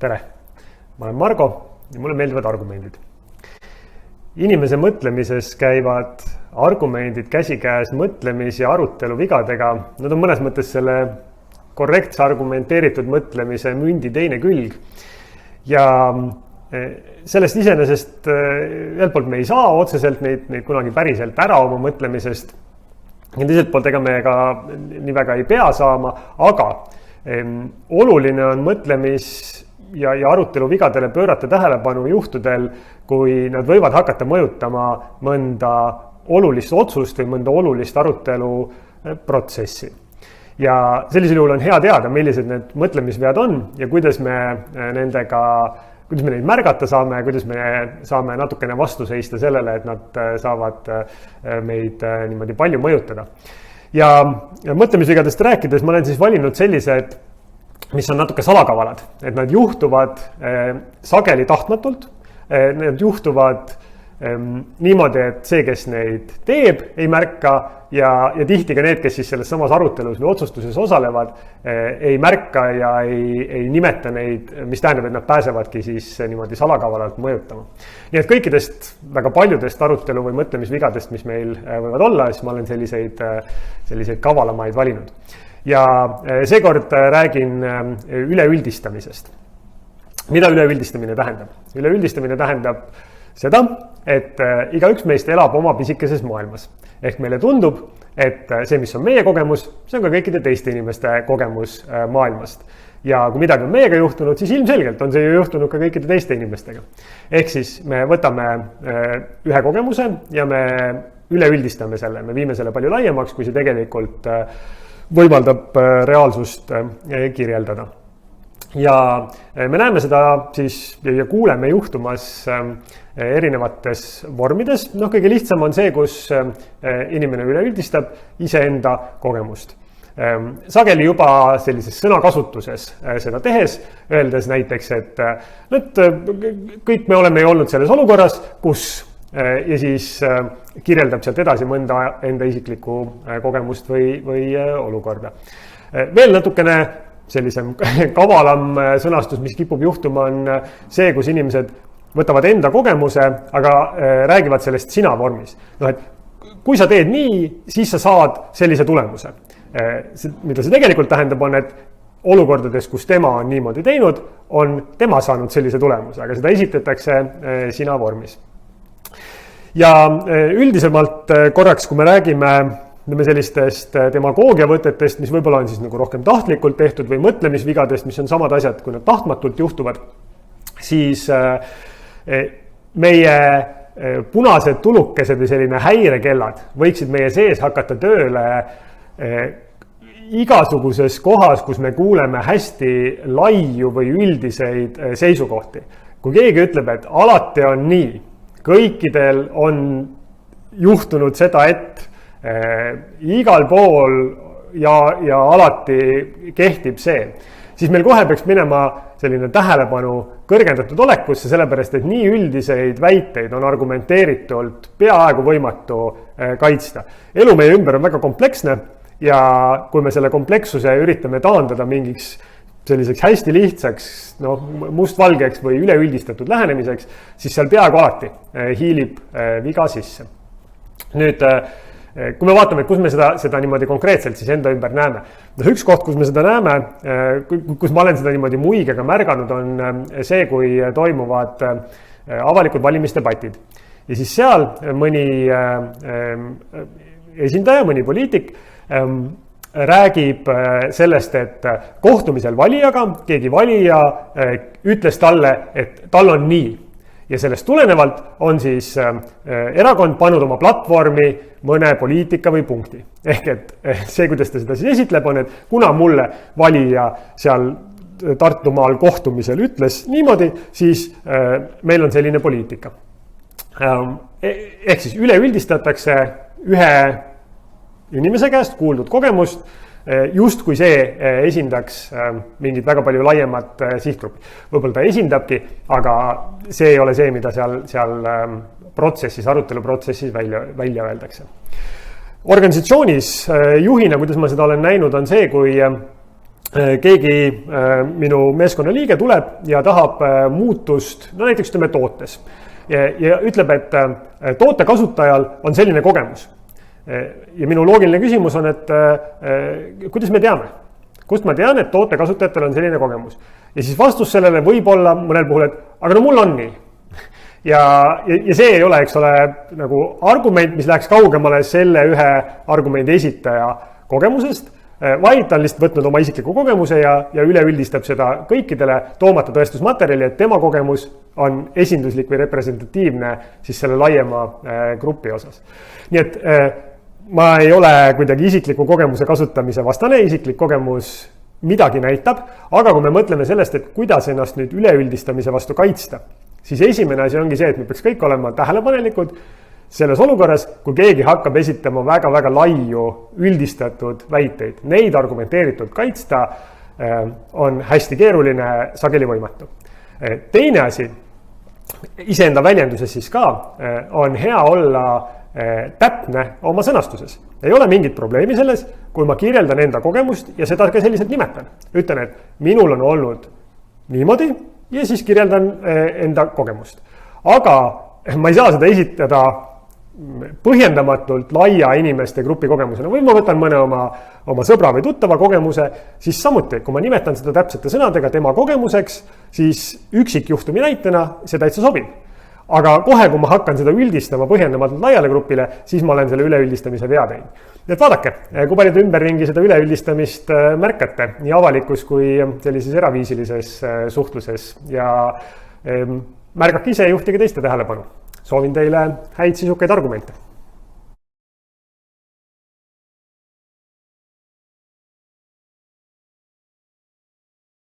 Tere! Ma olen Margo ja mulle meeldivad argumendid. Inimese mõtlemises käivad argumendid käsikäes mõtlemis- ja arutelu vigadega. Nad on mõnes mõttes selle korrektse argumenteeritud mõtlemise mündi teine külg. Ja sellest iseenesest ühelt poolt me ei saa otseselt neid kunagi päriselt ära oma mõtlemisest. Ja teiselt poolt ega me ka nii väga ei pea saama, aga oluline on mõtlemis- ja arutelu vigadele pöörata tähelepanu juhtudel, kui nad võivad hakata mõjutama mõnda olulist otsust või mõnda olulist arutelu protsessi. Ja sellisel juhul on hea teada, millised need mõtlemisvead on ja kuidas me neid märgata saame, kuidas me saame natukene vastu seista sellele, et nad saavad meid niimoodi palju mõjutada. Ja mõtlemisvigadest rääkides ma olen siis valinud sellised, mis on natuke salakavalad, et nad juhtuvad sageli tahtmatult, need juhtuvad niimoodi, et see, kes neid teeb, ei märka ja tihti ka need, kes siis selles samas arutelus või otsustuses osalevad, ei märka ja ei nimeta neid, mis tähendab, et nad pääsevadki siis niimoodi salakavalalt mõjutama. Nii et kõikidest väga paljudest arutelu või mõtlemisvigadest, mis meil võivad olla, siis ma olen selliseid kavalamaid valinud. Ja seekord räägin üleüldistamisest. Mida üleüldistamine tähendab? Üleüldistamine tähendab seda, et igaüks meist elab oma pisikeses maailmas. Ehk meile tundub, et see, mis on meie kogemus, see on ka kõikide teiste inimeste kogemus maailmast. Ja kui midagi on meiega juhtunud, siis ilmselgelt on see ju juhtunud ka kõikide teiste inimestega. Ehk siis me võtame ühe kogemuse ja me üleüldistame selle. Me viime selle palju laiemaks, kui see tegelikult võimaldab reaalsust kirjeldada. Ja me näeme seda siis ja kuuleme juhtumas erinevates vormides. Kõige lihtsam on see, kus inimene üleüldistab iseenda kogemust. Sageli juba sellises sõnakasutuses seda tehes, öeldes näiteks, et kõik me oleme ju olnud selles olukorras, kus ja siis kirjeldab sealt edasi mõnda enda isiklikku kogemust või olukorda. Veel natukene sellisem kavalam sõnastus, mis kipub juhtuma, on see, kus inimesed võtavad enda kogemuse, aga räägivad sellest sina vormis. Et kui sa teed nii, siis sa saad sellise tulemuse. Mida see tegelikult tähendab on, et olukordades, kus tema on niimoodi teinud, on tema saanud sellise tulemuse, aga seda esitatakse sina vormis. Ja üldisemalt korraks, kui me räägime sellistest demagoogiavõtetest, mis võib-olla on siis nagu rohkem tahtlikult tehtud või mõtlemisvigadest, mis on samad asjad, kui nad tahtmatult juhtuvad, siis meie punased tulukesed või selline häirekellad võiksid meie sees hakata tööle igasuguses kohas, kus me kuuleme hästi laiu või üldiseid seisukohti. Kui keegi ütleb, et alati on nii, kõikidel on juhtunud seda, et igal pool ja alati kehtib see, siis meil kohe peaks minema selline tähelepanu kõrgendatud olekusse, sellepärast, et nii üldiseid väiteid on argumenteeritult peaaegu võimatu kaitsta. Elu meie ümber on väga kompleksne ja kui me selle komplekssuse üritame taandada mingiks selliseks hästi lihtsaks, mustvalgeks või üleüldistatud lähenemiseks, siis seal peaaegu alati hiilib viga sisse. Nüüd, kui me vaatame, kus me seda niimoodi konkreetselt siis enda ümber näeme. Üks koht, kus me seda näeme, kus ma olen seda niimoodi muigega märganud, on see, kui toimuvad avalikud valimisdebatid. Ja siis seal mõni esindaja, mõni poliitik räägib sellest, et kohtumisel valijaga keegi valija ütles talle, et tal on nii. Ja sellest tulenevalt on siis erakond pannud oma platvormi mõne poliitika või punkti. Ehk et see, kuidas ta seda siis esitleb, on, et kuna mulle valija seal Tartumaal kohtumisel ütles niimoodi, siis meil on selline poliitika. Ehk siis üleüldistatakse ühe inimese käest kuuldud kogemust, just kui see esindaks mingit väga palju laiemat sihtgruppi. Võib-olla ta esindabki, aga see ei ole see, mida seal protsessis, aruteluprotsessis välja öeldakse. Organisatsioonis juhina, kuidas ma seda olen näinud, on see, kui keegi minu meeskonna liige tuleb ja tahab muutust, no näiteks ütleme tootes. Ja ütleb, et toote kasutajal on selline kogemus. Ja minu loogiline küsimus on, et kuidas me teame? Kust ma tean, et toote kasutajatel on selline kogemus? Ja siis vastus sellele võib olla mõnel puhul, et aga no mul on nii. Ja see ei ole, eks ole, nagu argument, mis läheks kaugemale selle ühe argumendi esitaja kogemusest, vaid ta on lihtsalt võtnud oma isikliku kogemuse ja üleüldistab seda kõikidele, toomata tõestusmaterjali, et tema kogemus on esinduslik või representatiivne siis selle laiema grupi osas. Nii et ma ei ole kuidagi isikliku kogemuse kasutamise vastane, isiklik kogemus midagi näitab, aga kui me mõtleme sellest, et kuidas ennast nüüd üleüldistamise vastu kaitsta, siis esimene asi ongi see, et me peaks kõik olema tähelepanelikud selles olukorras, kui keegi hakkab esitama väga-väga laiu üldistatud väiteid. Neid argumenteeritud kaitsta on hästi keeruline, sageli võimatu. Teine asi, iseenda väljenduses siis ka, on hea olla täpne oma sõnastuses. Ei ole mingit probleemi selles, kui ma kirjeldan enda kogemust ja seda ka selliselt nimetan. Ütlen, et minul on olnud niimoodi ja siis kirjeldan enda kogemust. Aga ma ei saa seda esitada põhjendamatult laia inimeste grupi kogemusena või ma võtan mõne oma sõbra või tuttava kogemuse, siis samuti, kui ma nimetan seda täpsete sõnadega tema kogemuseks, siis üksikjuhtumi näitena see täitsa sobib. Aga kohe, kui ma hakkan seda üldistama põhjendamatult laiale grupile, siis ma olen selle üleüldistamise vea teinud. Et vaadake, kui palju te ümberringi seda üleüldistamist märkate nii avalikus kui sellises eraviisilises suhtluses ja märgake ise ja juhtige teiste tähelepanu. Soovin teile häid sisukaid argumente.